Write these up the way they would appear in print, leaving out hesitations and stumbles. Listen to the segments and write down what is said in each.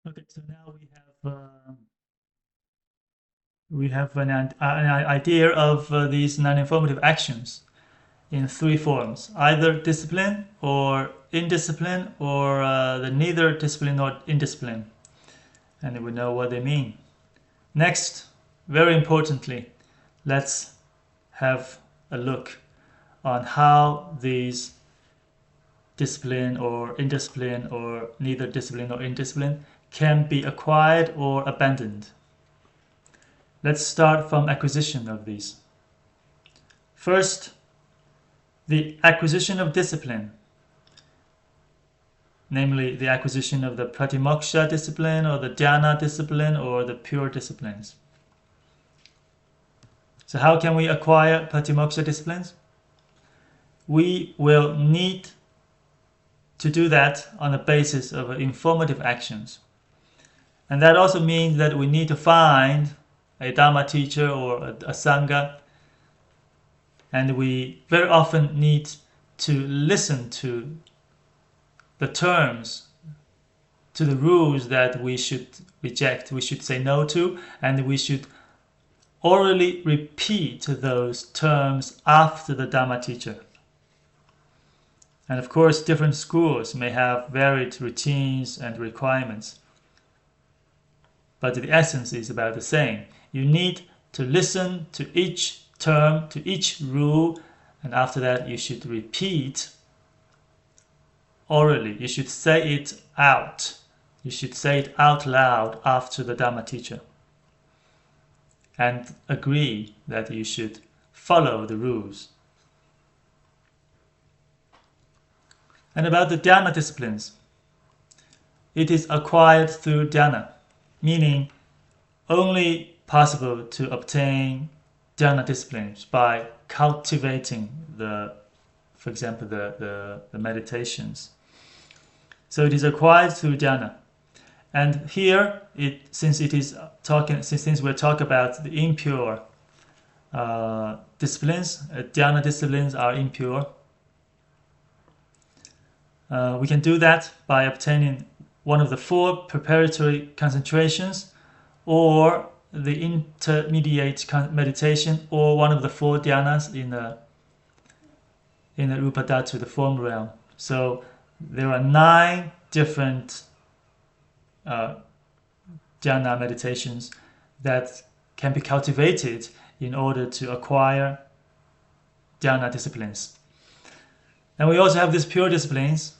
Okay, so now we have an idea of these non-informative actions in three forms: either discipline or indiscipline, or the neither discipline nor indiscipline, and we know what they mean. Next, very importantly, let's have a look on how these discipline or indiscipline or neither discipline or indiscipline can be acquired or abandoned. Let's start from acquisition of these. First, the acquisition of discipline, namely the acquisition of the pratimoksha discipline or the dhyana discipline or the pure disciplines. So how can we acquire pratimoksha disciplines? We will need to do that on the basis of informative actions. And that also means that we need to find a Dharma teacher or a Sangha, and we very often need to listen to the terms, to the rules that we should reject, we should say no to, and we should orally repeat those terms after the Dharma teacher. And of course, different schools may have varied routines and requirements, but the essence is about the same. You need to listen to each term, to each rule, and after that you should repeat orally. You should say it out. You should say it out loud after the Dharma teacher and agree that you should follow the rules. And about the dhyana disciplines, it is acquired through dhyana, meaning only possible to obtain dhyana disciplines by cultivating for example, the meditations. So it is acquired through dhyana. And here, since we're talking about the impure disciplines, dhyana disciplines are impure. We can do that by obtaining one of the four preparatory concentrations, or the intermediate meditation, or one of the four dhyanas in the Rupa Dhatu, the form realm. So there are 9 different dhyana meditations that can be cultivated in order to acquire dhyana disciplines. And we also have these pure disciplines.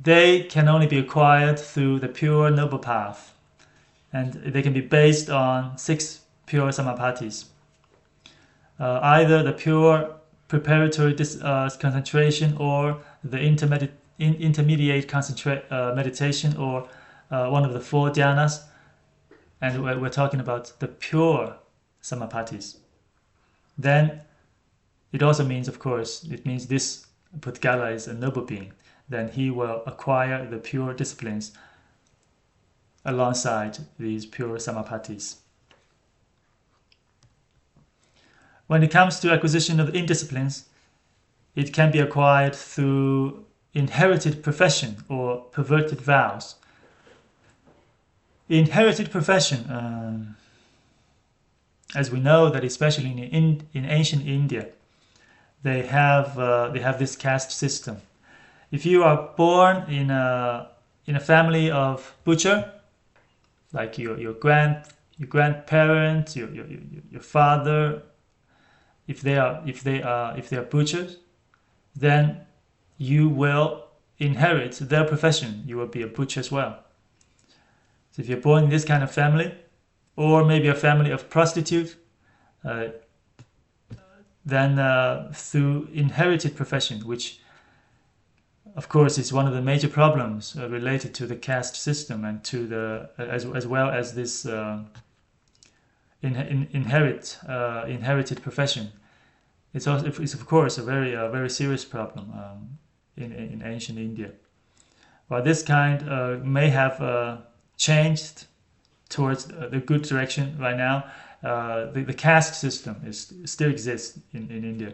They can only be acquired through the pure noble path, and they can be based on 6 pure samapatis. Either the pure preparatory concentration, or the intermediate meditation, or one of the 4 dhyanas, and we're talking about the pure samapatis. Then it also means, of course, it means this Pudgala is a noble being. Then he will acquire the pure disciplines alongside these pure samapatis. When it comes to acquisition of indisciplines, it can be acquired through inherited profession or perverted vows. Inherited profession, as we know that especially in ancient India, they have this caste system. If you are born in a family of butcher, like your grandparents, your father, if they are butchers, then you will inherit their profession. You will be a butcher as well. So if you're born in this kind of family, or maybe a family of prostitute, then through inherited profession, which of course is one of the major problems related to the caste system and to the as well as this inherited profession. It's of course a very serious problem in ancient India. But this kind may have changed towards the good direction right now. The caste system still exists in India.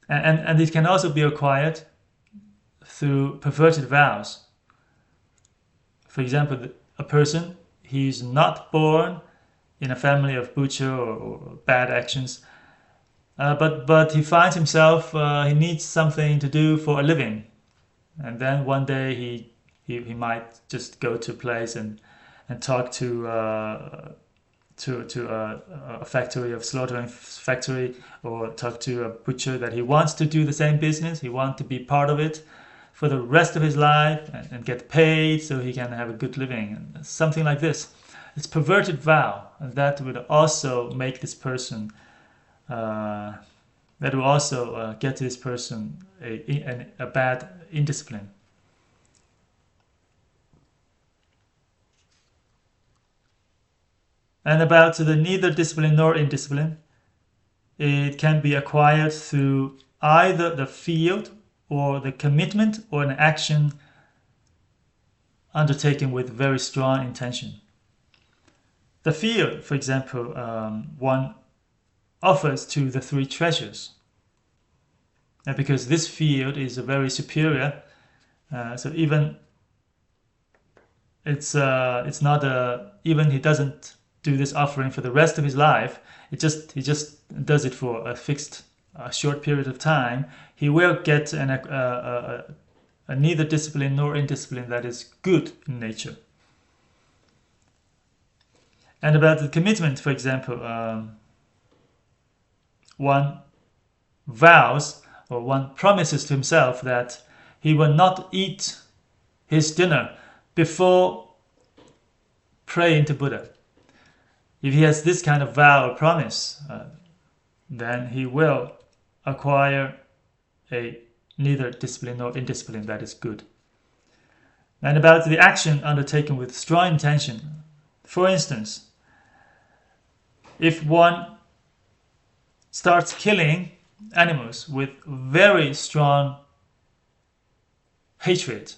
And it can also be acquired through perverted vows. for example, a person, he's not born in a family of butcher or bad actions, but he finds himself, he needs something to do for a living, and then one day he might just go to a place and talk to a factory of slaughtering factory, or talk to a butcher that he wants to do the same business, he wants to be part of it for the rest of his life and get paid so he can have a good living, and something like this. It's perverted vow, and that would also make this person that will also get to this person a bad indiscipline. And about the neither discipline nor indiscipline, it can be acquired through either the field or the commitment or an action undertaken with very strong intention. The field, for example, one offers to the three treasures, and because this field is very superior, so even it's not even he doesn't do this offering for the rest of his life. He just does it for a fixed short period of time. He will get a neither discipline nor indiscipline that is good in nature. And about the commitment, for example, one vows or one promises to himself that he will not eat his dinner before praying to Buddha. If he has this kind of vow or promise, then he will acquire a neither discipline nor indiscipline that is good. And about the action undertaken with strong intention, for instance, if one starts killing animals with very strong hatred,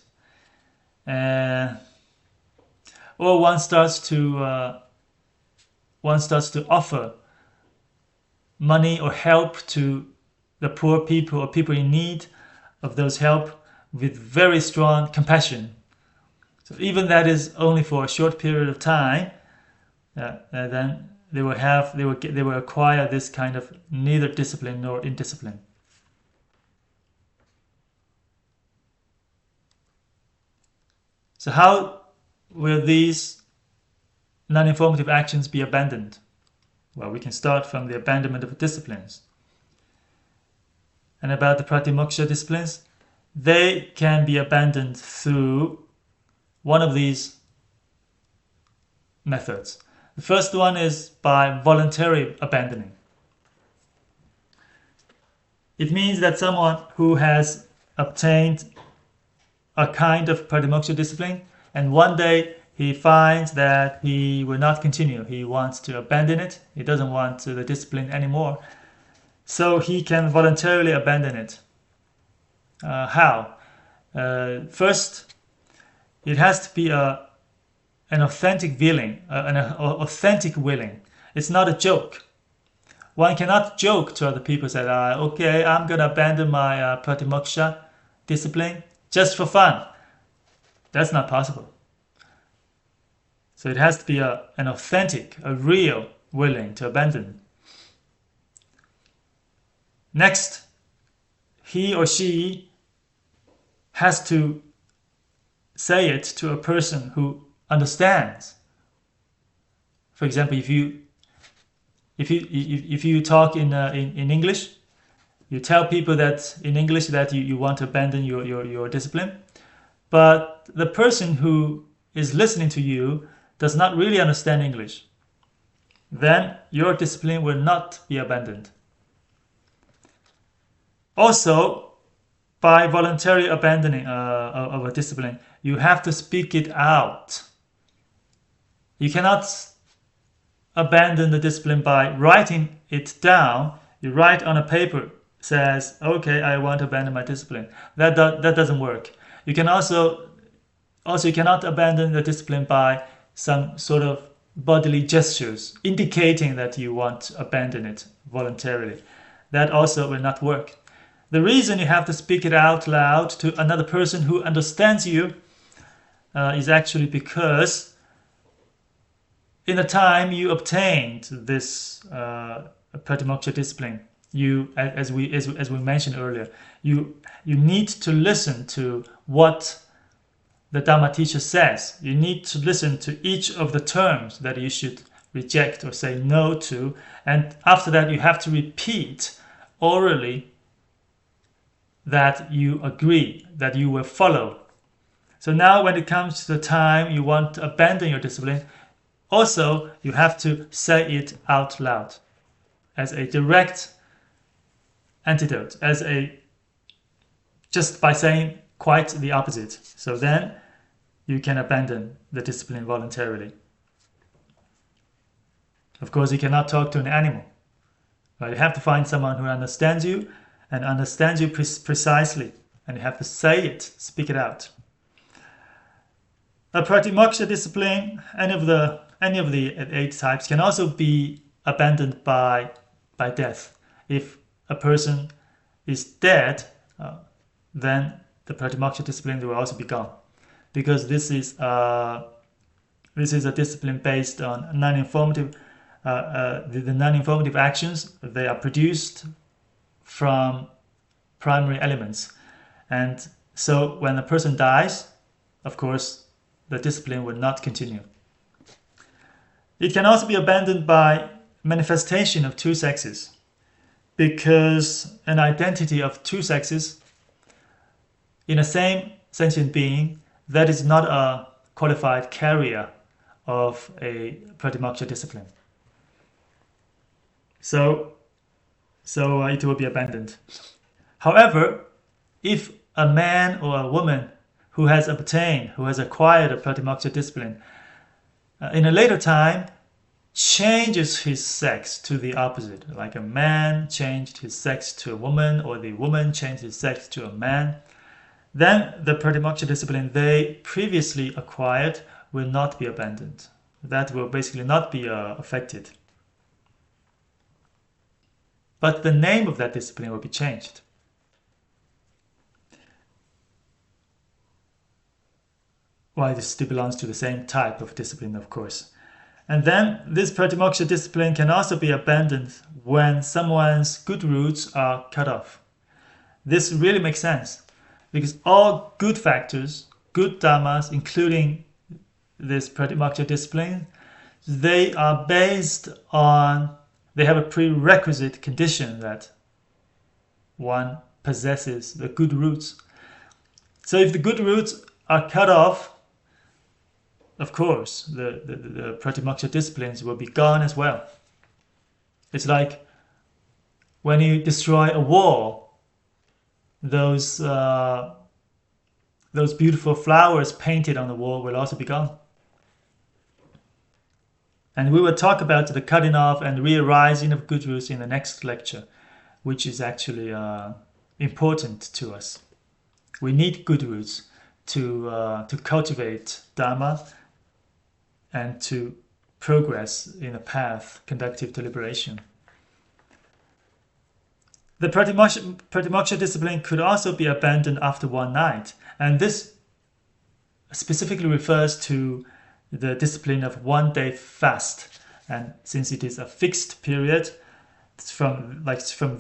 or one starts to offer money or help to the poor people or people in need of those help with very strong compassion. So even that is only for a short period of time, then they will acquire this kind of neither discipline nor indiscipline. So how will these non-informative actions be abandoned? Well, we can start from the abandonment of disciplines. And about the pratimoksha disciplines, they can be abandoned through one of these methods. The first one is by voluntary abandoning. It means that someone who has obtained a kind of pratimoksha discipline, and one day he finds that he will not continue. He wants to abandon it. He doesn't want the discipline anymore. So he can voluntarily abandon it. How? First, it has to be an authentic willing, authentic willing. It's not a joke. One cannot joke to other people that, okay, I'm going to abandon my pratimoksha discipline just for fun. That's not possible. So it has to be an authentic, a real willing to abandon. Next, he or she has to say it to a person who understands. For example, if you talk in English, you tell people that in English that you want to abandon your discipline, but the person who is listening to you does not really understand English, then your discipline will not be abandoned. Also, by voluntary abandoning of a discipline, you have to speak it out. You cannot abandon the discipline by writing it down. You write on a paper, says, okay, I want to abandon my discipline. That doesn't work. You can also you cannot abandon the discipline by some sort of bodily gestures indicating that you want to abandon it voluntarily. That also will not work. The reason you have to speak it out loud to another person who understands you is actually because in the time you obtained this Pratimoksha discipline, as we mentioned earlier, you need to listen to what the Dharma teacher says. You need to listen to each of the terms that you should reject or say no to, and after that you have to repeat orally that you agree, that you will follow. So now when it comes to the time you want to abandon your discipline, also you have to say it out loud as a direct antidote, just by saying quite the opposite. So then you can abandon the discipline voluntarily. Of course, you cannot talk to an animal. But you have to find someone who understands you and understands you precisely, and you have to say it, speak it out. A Pratimoksha discipline, any of the 8 types, can also be abandoned by death. If a person is dead, then the Pratimoksha discipline will also be gone, because this is a discipline based on non-informative. The non-informative actions, they are produced from primary elements, and so when a person dies, of course, the discipline will not continue. It can also be abandoned by manifestation of 2 sexes, because an identity of 2 sexes in the same sentient being, that is not a qualified carrier of a Pratimoksha discipline. So it will be abandoned. However, if a man or a woman who has acquired a Pratimoksha discipline, in a later time changes his sex to the opposite, like a man changed his sex to a woman, or the woman changed his sex to a man, then the Pratimoksha discipline they previously acquired will not be abandoned. That will basically not be affected. But the name of that discipline will be changed. Well, it still belongs to the same type of discipline, of course. And then this Pratimoksha discipline can also be abandoned when someone's good roots are cut off. This really makes sense, because all good factors, good dharmas, including this Pratimoksha discipline, they have a prerequisite condition that one possesses the good roots. So if the good roots are cut off, of course, the Pratimoksha disciplines will be gone as well. It's like when you destroy a wall, those beautiful flowers painted on the wall will also be gone. And we will talk about the cutting off and re-arising of good roots in the next lecture, which is actually important to us. We need good roots to cultivate Dharma and to progress in a path conducive to liberation. The Pratimoksha discipline could also be abandoned after one night, and this specifically refers to the discipline of 1 day fast. And since it is a fixed period, it's from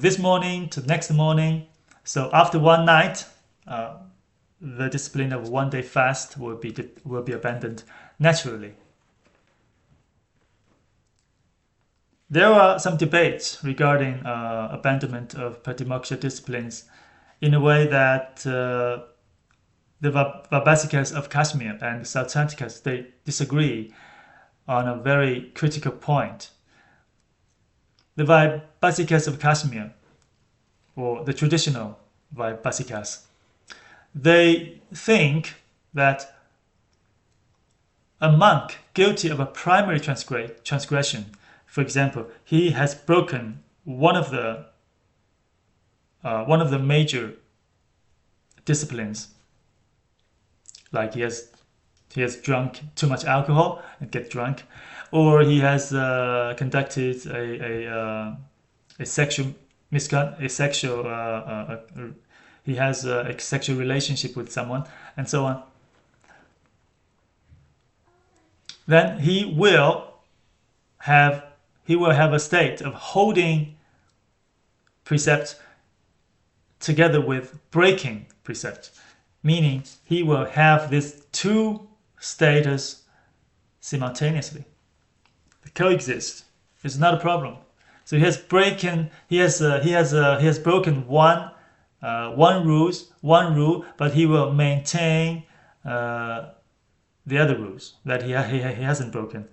this morning to next morning, so after one night, the discipline of 1 day fast will be abandoned naturally. There are some debates regarding abandonment of Pratimoksha disciplines, in a way that the Vaibhasikas of Kashmir and Sautrantikas, they disagree on a very critical point. The Vaibhasikas of Kashmir, or the traditional Vaibhasikas, they think that a monk guilty of a primary transgression, for example, he has broken one of the major disciplines, like he has drunk too much alcohol and get drunk, or he has conducted a sexual he has a sexual relationship with someone, and so on. then he will have a state of holding precept together with breaking precept, meaning he will have these two status simultaneously. They coexist. It's not a problem. So he has broken one rule, but he will maintain the other rules that he hasn't broken.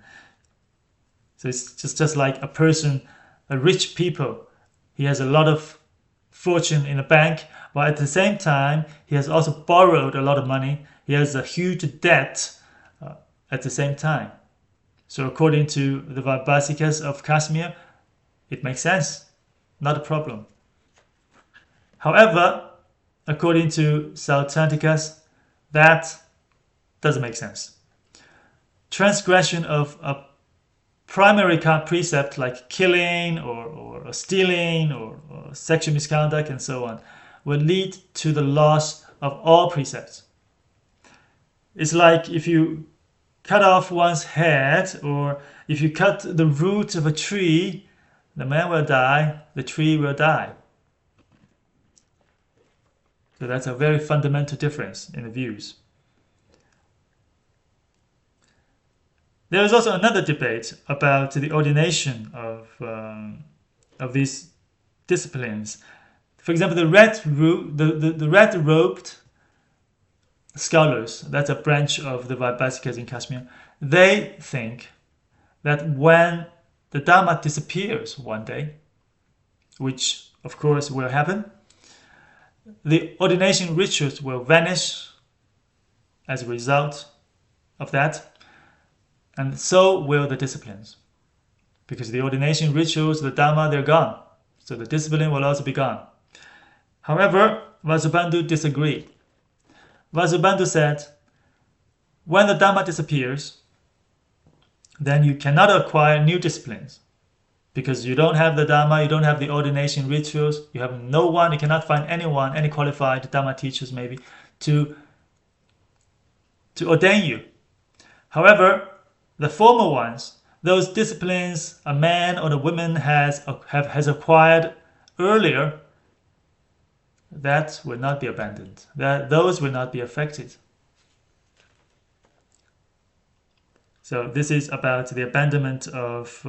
So it's just like a person, a rich people. He has a lot of fortune in the bank, but at the same time, he has also borrowed a lot of money. He has a huge debt at the same time. So according to the Vaibhasikas of Kashmir, it makes sense, not a problem. However, according to Sautrantikas, that doesn't make sense. Transgression of a primary precept like killing or stealing or sexual misconduct and so on will lead to the loss of all precepts. It's like if you cut off one's head, or if you cut the root of a tree, the man will die, the tree will die. So that's a very fundamental difference in the views. There is also another debate about the ordination of these disciplines. For example, the red-robed scholars, that's a branch of the Vaibhasikas in Kashmir, they think that when the Dharma disappears one day, which of course will happen, the ordination rituals will vanish as a result of that, and so will the disciplines. Because the ordination rituals, the Dharma, they're gone. So the discipline will also be gone. However, Vasubandhu disagreed. Vasubandhu said, when the Dharma disappears, then you cannot acquire new disciplines. Because you don't have the Dharma, you don't have the ordination rituals, you have no one, you cannot find anyone, any qualified Dharma teachers maybe, to ordain you. However, the former ones, those disciplines a man or a woman has acquired earlier, that will not be abandoned. Those will not be affected. So this is about the abandonment of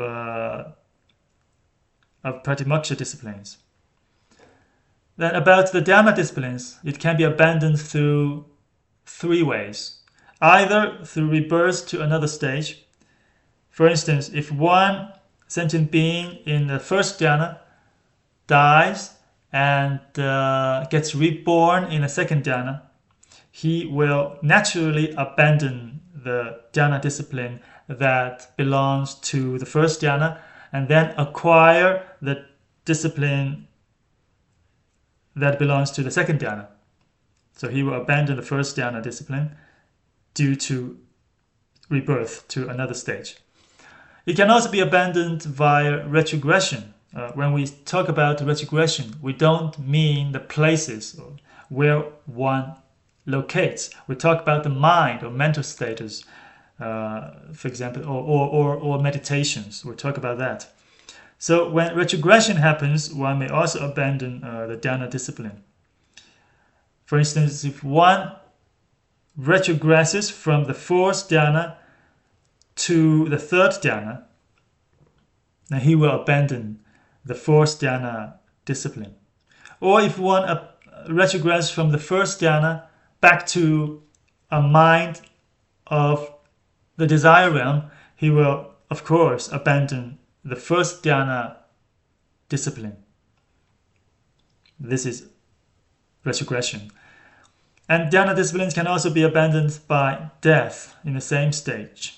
Pratimoksha disciplines. Then about the Dharma disciplines, it can be abandoned through three ways. Either through rebirth to another stage. For instance, if one sentient being in the first dhyana dies and gets reborn in a second dhyana, he will naturally abandon the dhyana discipline that belongs to the first dhyana and then acquire the discipline that belongs to the second dhyana. So he will abandon the first dhyana discipline due to rebirth to another stage. It can also be abandoned via retrogression. When we talk about retrogression, we don't mean the places where one locates. We talk about the mind or mental status, for example, or meditations. We'll talk about that. So when retrogression happens, one may also abandon the dhyana discipline. For instance, if one retrogresses from the fourth dhyana to the third dhyana, then he will abandon the fourth dhyana discipline. Or if one retrogresses from the first dhyana back to a mind of the desire realm, he will, of course, abandon the first dhyana discipline. This is retrogression. And dhyana disciplines can also be abandoned by death in the same stage.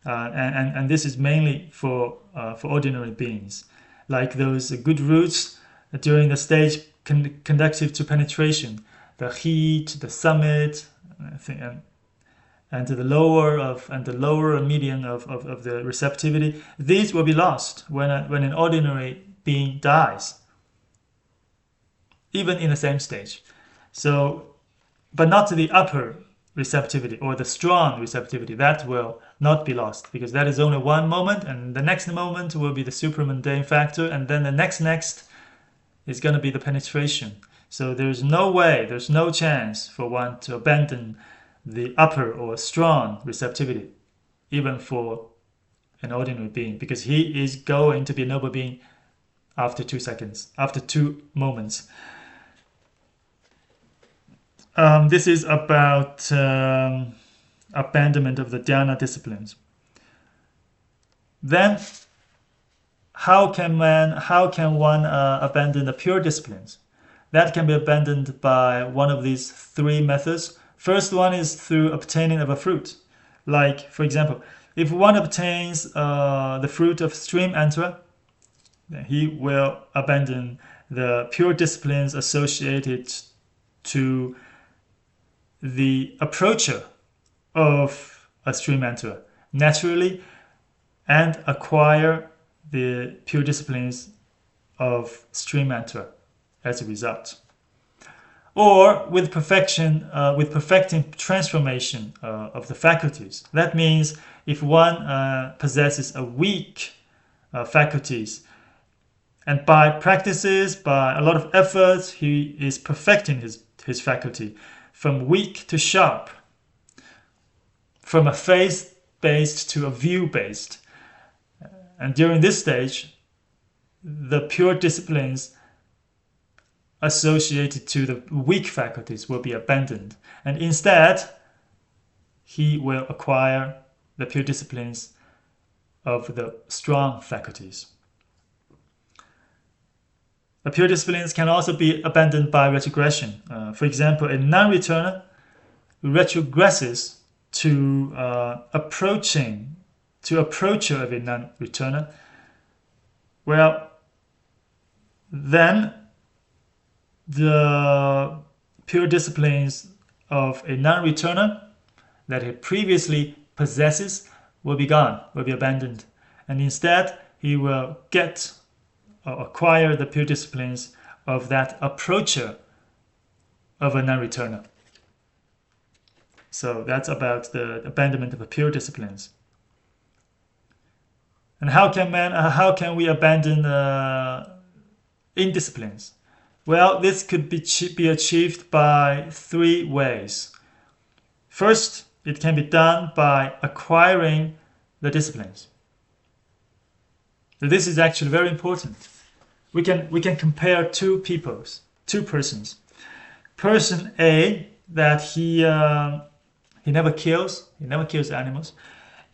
And this is mainly for ordinary beings, like those good roots during the stage conducive to penetration, the heat, the summit, and the lower and median of the receptivity. These will be lost when an ordinary being dies, even in the same stage. So, but not to the upper receptivity or the strong receptivity, that will not be lost, because that is only one moment, and the next moment will be the supramundane factor, and then the next is going to be the penetration. So there's no way, there's no chance for one to abandon the upper or strong receptivity, even for an ordinary being, because he is going to be a noble being after 2 seconds, after 2 moments. This is about abandonment of the dhyana disciplines. Then, how can one abandon the pure disciplines? That can be abandoned by one of these 3 methods. First one is through obtaining of a fruit. Like, for example, if one obtains the fruit of stream enterer, then he will abandon the pure disciplines associated to the approacher of a stream enterer naturally, and acquire the pure disciplines of stream enterer as a result. Or with perfecting transformation of the faculties. That means if one possesses a weak faculties, and by practices, by a lot of efforts, he is perfecting his faculty from weak to sharp, from a face-based to a view-based. And during this stage, the pure disciplines associated to the weak faculties will be abandoned, and instead he will acquire the pure disciplines of the strong faculties. The pure disciplines can also be abandoned by retrogression. For example, a non-returner retrogresses to approacher of a non-returner. Well, then the pure disciplines of a non-returner that he previously possesses will be gone, will be abandoned, and instead he will get or acquire the pure disciplines of that approacher of a non-returner. So that's about the abandonment of the pure disciplines. And how can we abandon indisciplines? Well, this could be achieved by 3 ways. First, it can be done by acquiring the disciplines. So this is actually very important. We can compare two persons. Person A, that he never kills animals,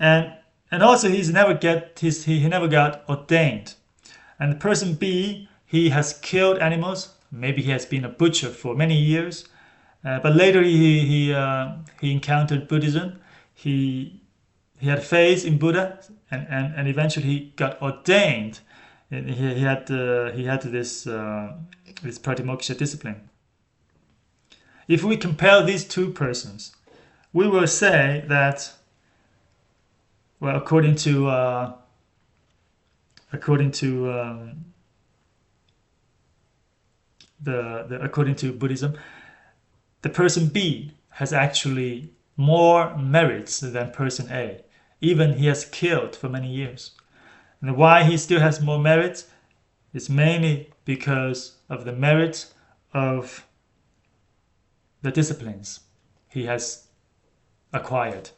and also he never got ordained. And the person B, he has killed animals. Maybe he has been a butcher for many years, but later he encountered Buddhism. He had faith in Buddha, and eventually he got ordained. And he had this pratimoksha discipline. If we compare these 2 persons, we will say that, well, according to Buddhism, the person B has actually more merits than person A. Even he has killed for many years. And why he still has more merit is mainly because of the merit of the disciplines he has acquired.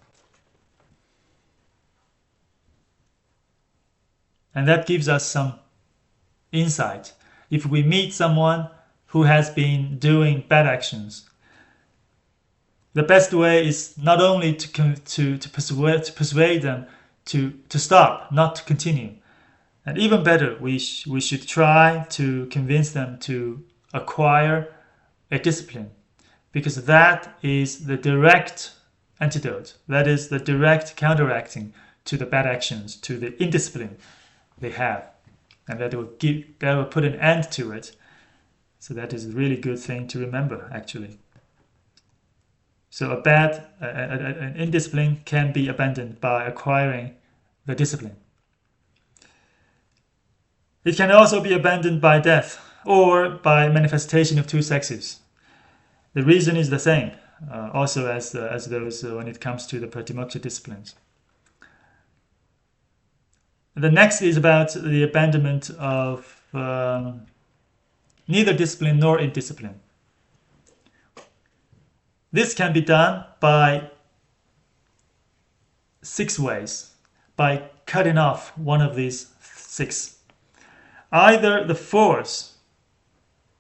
And that gives us some insight. If we meet someone who has been doing bad actions, the best way is not only to persuade them to stop, not to continue. And even better, we should try to convince them to acquire a discipline, because that is the direct antidote. That is the direct counteracting to the bad actions, to the indiscipline they have, and that will put an end to it. So that is a really good thing to remember, actually. So an indiscipline can be abandoned by acquiring the discipline. It can also be abandoned by death or by manifestation of 2 sexes. The reason is the same. also as those when it comes to the Patimokkha disciplines. The next is about the abandonment of neither discipline nor indiscipline. This can be done by 6 ways, by cutting off one of these 6. Either the force,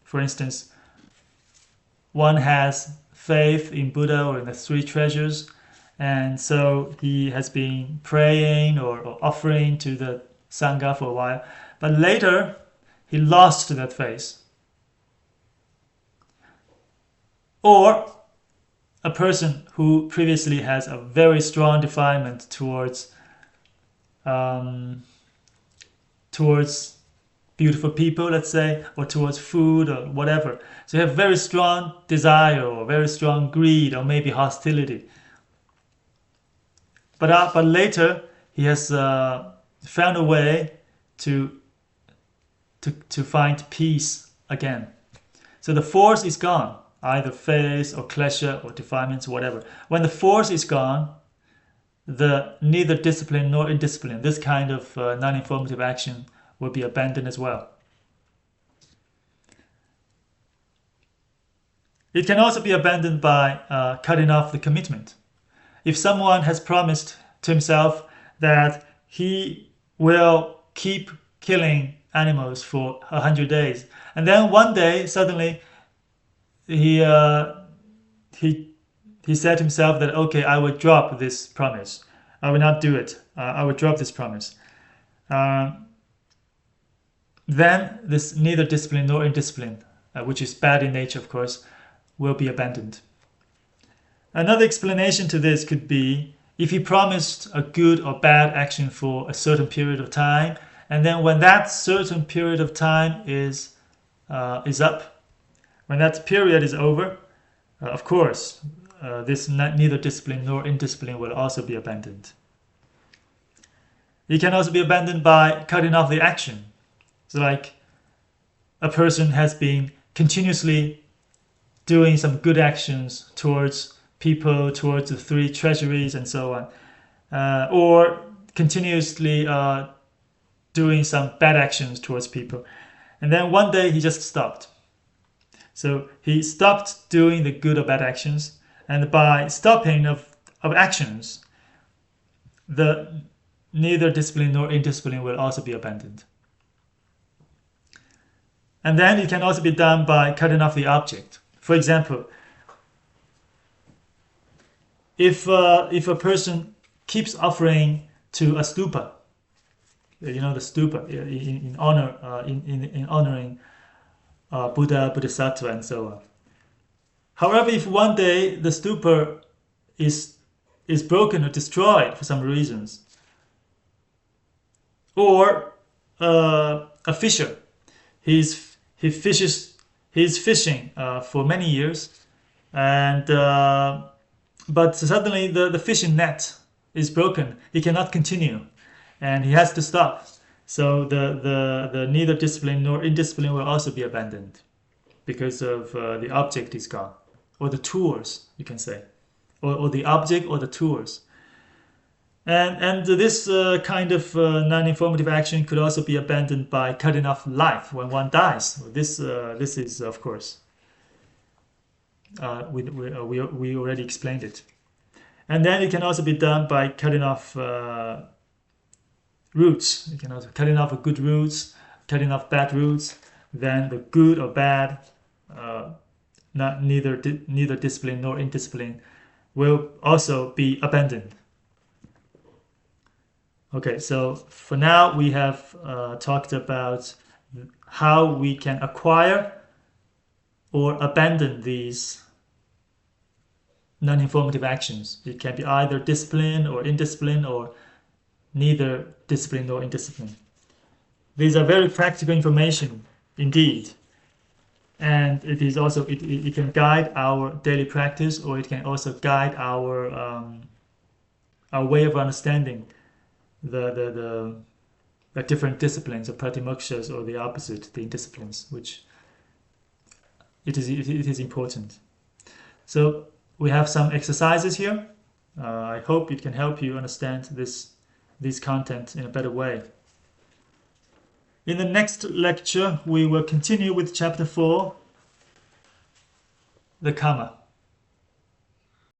for instance, one has faith in Buddha or in the 3 treasures, and so he has been praying or offering to the Sangha for a while, but later he lost that faith. Or a person who previously has a very strong defilement towards beautiful people, let's say, or towards food or whatever. So you have very strong desire or very strong greed or maybe hostility. But later he has found a way to find peace again. So the force is gone, either faith or klesha or defilements, whatever. When the force is gone, the neither discipline nor indiscipline, this kind of non-informative action will be abandoned as well. It can also be abandoned by cutting off the commitment. If someone has promised to himself that he will keep killing animals for 100 days, and then one day suddenly he said to himself that, okay, I will drop this promise. I will not do it. I will drop this promise. Then this neither discipline nor indiscipline, which is bad in nature, of course, will be abandoned. Another explanation to this could be if he promised a good or bad action for a certain period of time, and then when that certain period of time is up, when that period is over, of course, this neither discipline nor indiscipline will also be abandoned. It can also be abandoned by cutting off the action. So like a person has been continuously doing some good actions towards people, towards the 3 treasuries and so on, or continuously doing some bad actions towards people. And then one day he just stopped. So he stopped doing the good or bad actions, and by stopping of actions, the neither discipline nor indiscipline will also be abandoned. And then it can also be done by cutting off the object. For example, if a person keeps offering to a stupa, the stupa in honoring Buddha, Bodhisattva, and so on. However, if one day the stupa is broken or destroyed for some reasons, or a fisher, he's fishing for many years, and but suddenly the fishing net is broken. He cannot continue, and he has to stop. So the neither discipline nor indiscipline will also be abandoned because of the object is gone, or the tools, you can say, or the object or the tools. And this kind of non-informative action could also be abandoned by cutting off life when one dies. This is, of course, we already explained it. And then it can also be done by cutting off roots. You can also cutting off good roots, cutting off bad roots. Then the good or bad, neither discipline nor indiscipline, will also be abandoned. Okay, so for now we have talked about how we can acquire or abandon these non-informative actions. It can be either discipline or indiscipline, or neither discipline nor indiscipline. These are very practical information indeed, and it is also it can guide our daily practice, or it can also guide our way of understanding the different disciplines of pratimokshas, or the opposite, the indisciplines, which it is important. So we have some exercises here. I hope it can help you understand this content in a better way. In the next lecture, we will continue with chapter 4, the comma.